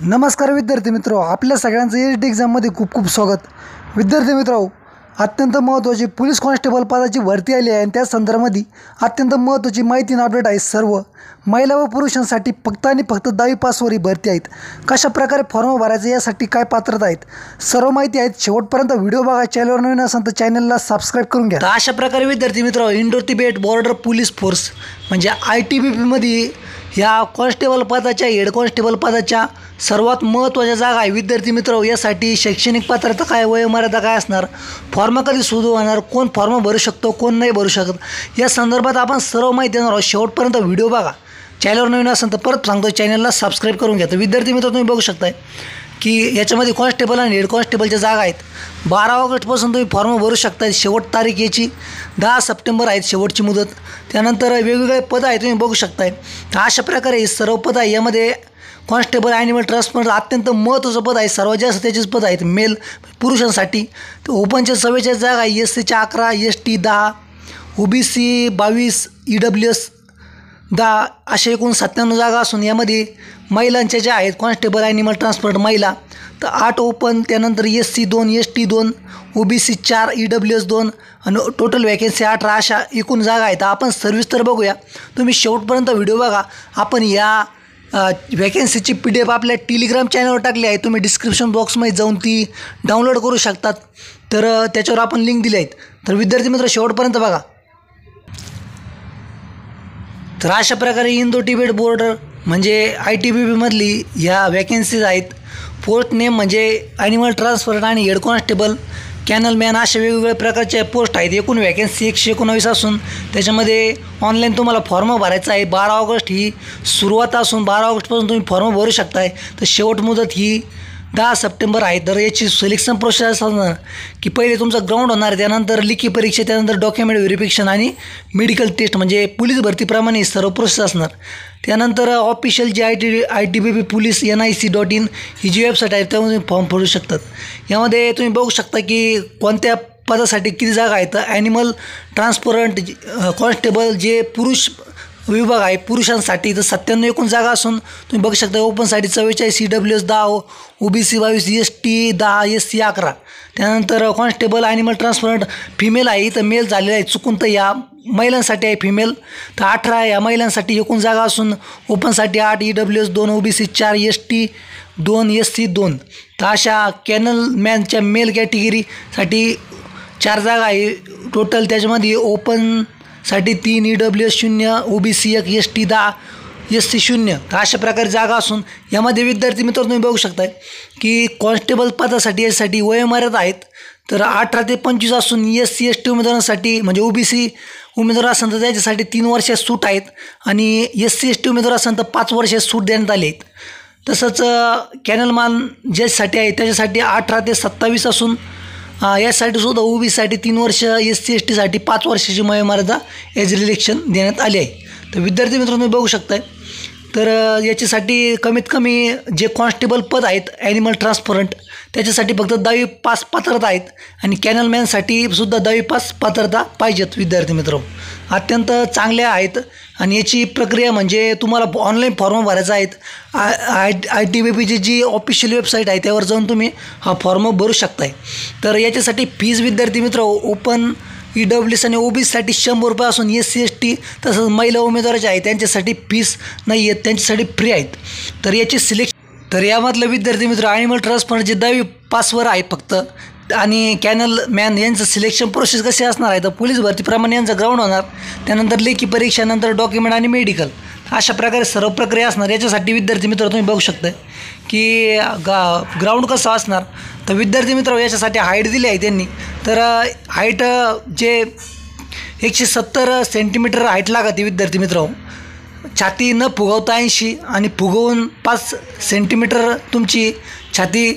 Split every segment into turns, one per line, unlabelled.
नमस्कार विद्यार्थी मित्रो, आपल्या सगळ्यांचं एसडी एक्झाममध्ये खूप खूप स्वागत। विद्यार्थी मित्रो, अत्यंत महत्त्वाची पोलीस कॉन्स्टेबल पदाची भरती आली आहे आणि त्या संदर्भामध्ये अत्यंत महत्त्वाची माहिती आणि अपडेट आहे। सर्व महिला व पुरुषांसाठी फक्त आणि फक्त 10वी पासवर ही भरती आहेत। कशा प्रकारे फॉर्म भरायचे, यासाठी काय पात्रता आहेत, सर्व माहिती आहेत। शेवटपर्यंत व्हिडिओ बघा। चॅनलवर नवीन असाल तर चॅनलला सबस्क्राईब करून घ्या। तर अशा प्रकारे विद्यार्थी मित्रो, Indo Tibet border police force म्हणजे ITBP मध्ये ह्या कॉन्स्टेबल पदाच्या हेड कॉन्स्टेबल पदाच्या सर्वात महत्त्वाच्या जागा आहे। विद्यार्थी मित्रो, यासाठी शैक्षणिक पात्रता काय, वयोमर्यादा काय असणार, फॉर्म कधी सुरू होणार, कोण फॉर्म भरू शकतो, कोण नाही भरू शकत, या संदर्भात आपण सर्व माहिती देणार आहोत। शेवटपर्यंत व्हिडिओ बघा। चॅनलवर नवीन असेल तर परत सांगतो, चॅनलला सबस्क्राईब करून घ्या। तर विद्यार्थी मित्रो, तुम्ही बघू शकताय की याच्यामध्ये कॉन्स्टेबल आणि हेड कॉन्स्टेबलच्या जागा आहेत। 12 ऑगस्टपासून तुम्ही फॉर्म भरू शकता। शेवट तारीख याची 10 सप्टेंबर आहेत, शेवटची मुदत। त्यानंतर वेगवेगळे पद आहेत, तुम्ही बघू शकताय। तर अशा प्रकारे हे सर्व पद आहे। यामध्ये कॉन्स्टेबल ॲनिमल ट्रान्सपोर्ट अत्यंत महत्त्वाचं पद आहे। सर्वात जास्त त्याचेच पद आहेत मेल पुरुषांसाठी। तर ओपनच्या 44 जागा आहे, SCच्या 11, ST 10, OBC 22, EWS 10, अशा एकूण 97 जागा असून यामध्ये महिलांच्या ज्या आहेत कॉन्स्टेबल ॲनिमल ट्रान्सपोर्ट महिला तर 8 ओपन, त्यानंतर SC 2, ST 2, OBC 4, EWS 2 आणि टोटल वॅकेन्सी 18 अशा एकूण जागा आहेत। आपण सविस्तर बघूया, तुम्ही शेवटपर्यंत व्हिडिओ बघा। आपण या वॅकेन्सीची PDF आपल्या टेलिग्राम चॅनलवर टाकली आहे, तुम्ही डिस्क्रिप्शन बॉक्समध्ये जाऊन ती डाउनलोड करू शकतात। तर त्याच्यावर आपण लिंक दिले आहेत। तर विद्यार्थी मित्र, शेवटपर्यंत बघा। तर अशा प्रकारे इंडो तिबेट बॉर्डर म्हणजे ITBP मधली ह्या वॅकेन्सीज आहेत। पोस्ट नेम म्हणजे ॲनिमल ट्रान्सपोर्ट आणि हेड कॉन्स्टेबल, कॅनलमॅन अशा वेगवेगळ्या प्रकारच्या पोस्ट आहेत। एकूण वॅकेन्सी 119 असून त्याच्यामध्ये ऑनलाईन तुम्हाला फॉर्म भरायचा आहे। 12 ऑगस्ट ही सुरुवात असून 12 ऑगस्टपासून तुम्ही फॉर्म भरू शकताय। तर शेवट मुदत ही 10 सप्टेंबर आहे। तर याची सिलेक्शन प्रोसेस असणार की पहिले तुमचं ग्राउंड होणार, त्यानंतर लिखी परीक्षा, त्यानंतर डॉक्युमेंट व्हेरिफिकेशन आणि मेडिकल टेस्ट म्हणजे पोलीस भरतीप्रमाणे सर्व प्रोसेस असणार। त्यानंतर ऑफिशियल जी ITBP पोलीस NIC.in ही जी वेबसाईट आहे त्यामध्ये फॉर्म भरू शकतात। यामध्ये तुम्ही बघू शकता की कोणत्या पदासाठी किती जागा आहेत। ॲनिमल ट्रान्सपोर्ट कॉन्स्टेबल जे पुरुष विभाग आहे पुरुषांसाठी तर 97 एकूण जागा असून तुम्ही बघू शकता। ओपनसाठी 44, EWS 10, OBC 22, ST 10, SC 11। त्यानंतर कॉन्स्टेबल ॲनिमल ट्रान्सपोर्ट फिमेल आहे, तर मेल झालेलं आहे चुकून, तर या महिलांसाठी आहे फिमेल तर 18 या महिलांसाठी एकूण जागा असून ओपनसाठी 8, EWS 2, OBC 4, ST 2, SC 2। तर अशा कॅनल मॅनच्या मेल कॅटेगरीसाठी 4 जागा आहे टोटल। त्याच्यामध्ये ओपन साठी 3, EWS 0, OBC 1, ST 10, SC 0। तर अशा प्रकारे जागा असून यामध्ये विद्यार्थी मित्र तुम्ही बघू शकताय की कॉन्स्टेबल पदासाठी यासाठी वयोमर्यादा आहेत। तर 18 ते 25 असून SC ST उमेदवारांसाठी म्हणजे OBC उमेदवार असेल तर त्याच्यासाठी 3 वर्ष सूट आहेत आणि SC ST उमेदवार असेल तर 5 वर्ष सूट देण्यात आली आहेत। तसंच कॅनलमॅन जजसाठी आहे त्याच्यासाठी 18 ते 27 असून यासाठी सुद्धा OBCसाठी 3 वर्ष, SC ST साठी 5 वर्षाची वयोमर्यादा एज रिलेक्शन देण्यात आली आहे। तर विद्यार्थी मित्रांनो तुम्ही बघू शकताय। तर याच्यासाठी कमीत कमी जे कॉन्स्टेबल पद आहेत ॲनिमल ट्रान्सपोर्ट त्याच्यासाठी फक्त 10वी पास पात्रता आहेत आणि कॅनलमॅनसाठी सुद्धा 10वी पास पात्रता पाहिजेत। विद्यार्थी मित्र अत्यंत चांगल्या आहेत आणि याची प्रक्रिया म्हणजे तुम्हाला ऑनलाईन फॉर्म भरायचा आहेत। ITBPची जी ऑफिशियल वेबसाईट आहे त्यावर जाऊन तुम्ही हा फॉर्म भरू शकताय। तर याच्यासाठी फीज विद्यार्थी मित्र ओपन EWS आणि OBCसाठी 100 रुपये असून SC ST तसंच महिला उमेदवाराचे आहेत त्यांच्यासाठी फीस नाही आहेत, त्यांच्यासाठी फ्री आहेत। तर याची तर यामधलं विद्यार्थी मित्र ॲनिमल ट्रान्सपोर्ट जे 10वी पासवर आहे फक्त आणि कॅनल मॅन यांचं सिलेक्शन प्रोसेस कशी असणार आहे तर पोलीस भरतीप्रमाणे यांचं ग्राउंड होणार, त्यानंतर लेखी परीक्षा, नंतर डॉक्युमेंट आणि मेडिकल अशा प्रकारे सर्व प्रक्रिया असणार। याच्यासाठी विद्यार्थी मित्र तुम्ही बघू शकता की ग्राउंड कसं असणार। तर विद्यार्थी मित्र याच्यासाठी हाईट दिली आहे त्यांनी, तर हाईट जे 170 सेंटीमीटर हाईट लागते विद्यार्थी मित्र। छाती न फुगवता 80 आणि फुगवून 5 सेंटीमीटर तुमची छाती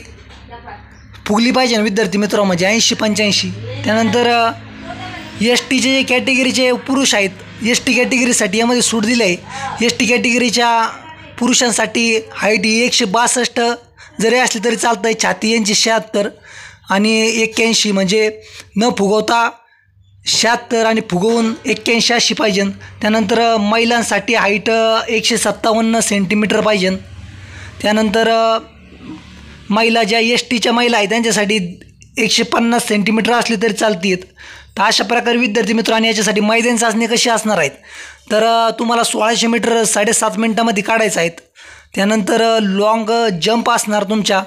फुगली पाहिजे ना विद्यार्थी मित्र, म्हणजे 80-85। त्यानंतर STचे जे कॅटेगरीचे पुरुष आहेत ST कॅटेगरीसाठी यामध्ये सूट दिली आहे। ST कॅटेगरीच्या पुरुषांसाठी हाईट 162 जरी असली तरी चालतं आहे, छाती यांची 76 आणि 81 म्हणजे न फुगवता 76 आणि फुगवून 81 अशी पाहिजे। त्यानंतर महिलांसाठी हाईट 157 सेंटीमीटर पाहिजे। त्यानंतर महिला ज्या STच्या महिला आहेत त्यांच्यासाठी 150 सेंटीमीटर असली तरी चालतील. तर अशा प्रकारे विद्यार्थी मित्रांनो याच्यासाठी मैदानी चाचणी कशी असणार आहेत, तर तुम्हाला 1600 मीटर 7.5 मिनिटामध्ये काढायचं आहेत. त्यानंतर लॉंग जंप असणार तुमच्या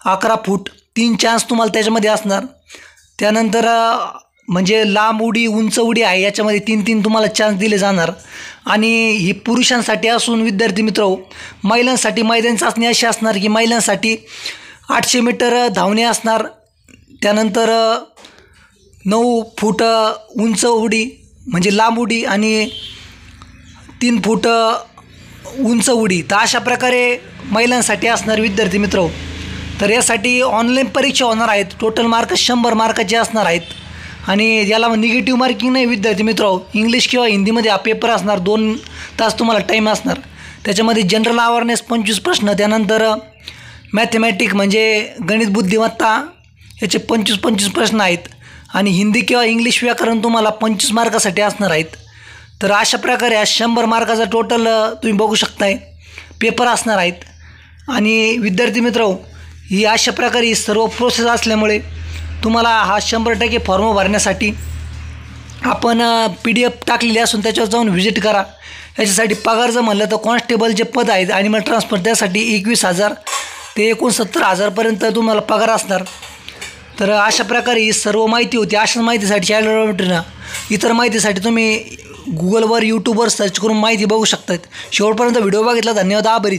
11 फूट, 3 चान्स तुम्हाला त्याच्यामध्ये असणार. त्यानंतर म्हणजे लांब उडी, उंच उडी आहे, याच्यामध्ये 3 तुम्हाला चान्स दिले जाणार. आणि ही पुरुषांसाठी असून विद्यार्थी मित्र, महिलांसाठी मैदानी चाचणी अशी असणार की महिलांसाठी 800 मीटर धावणे असणार. त्यानंतर 9 फूट उंच उडी म्हणजे लांब उडी आणि 3 फूट उंच उडी. तर अशा प्रकारे महिलांसाठी असणार विद्यार्थी मित्र. तर यासाठी ऑनलाईन परीक्षा होणार आहेत. टोटल मार्क 100 मार्काचे असणार आहेत आणि याला निगेटिव्ह मार्किंग नाही विद्यार्थी मित्र. इंग्लिश किंवा हिंदीमध्ये हा पेपर असणार. 2 तास तुम्हाला टाईम असणार. त्याच्यामध्ये जनरल अवेअरनेस 25 प्रश्न, त्यानंतर मॅथमॅटिक म्हणजे गणित बुद्धिमत्ता याचे 25 प्रश्न आहेत आणि हिंदी किंवा इंग्लिश व्याकरण तुम्हाला 25 मार्कासाठी असणार आहेत. तर अशा प्रकारे 100 मार्काचा टोटल तुम्ही बघू शकताय पेपर असणार आहेत. आणि विद्यार्थी मित्र, ही अशा प्रकारे ही सर्व प्रोसेस असल्यामुळे तुम्हाला हा 100% फॉर्म भरण्यासाठी आपण PDF टाकलेली असून त्याच्यावर जाऊन व्हिजिट करा. याच्यासाठी पगार जर म्हणलं तर कॉन्स्टेबलचे पद आहेत ॲनिमल ट्रान्सफर, त्यासाठी 21,000 ते 69,000पर्यंत तुम्हाला पगार असणार. तर अशा प्रकारे ही सर्व माहिती होती. अशाच माहितीसाठी चॅनलवर भेटून इतर माहितीसाठी तुम्ही गुगलवर, यूट्यूबवर सर्च करून माहिती बघू शकतात. शेवटपर्यंत व्हिडिओ बघितला धन्यवाद, आभारी.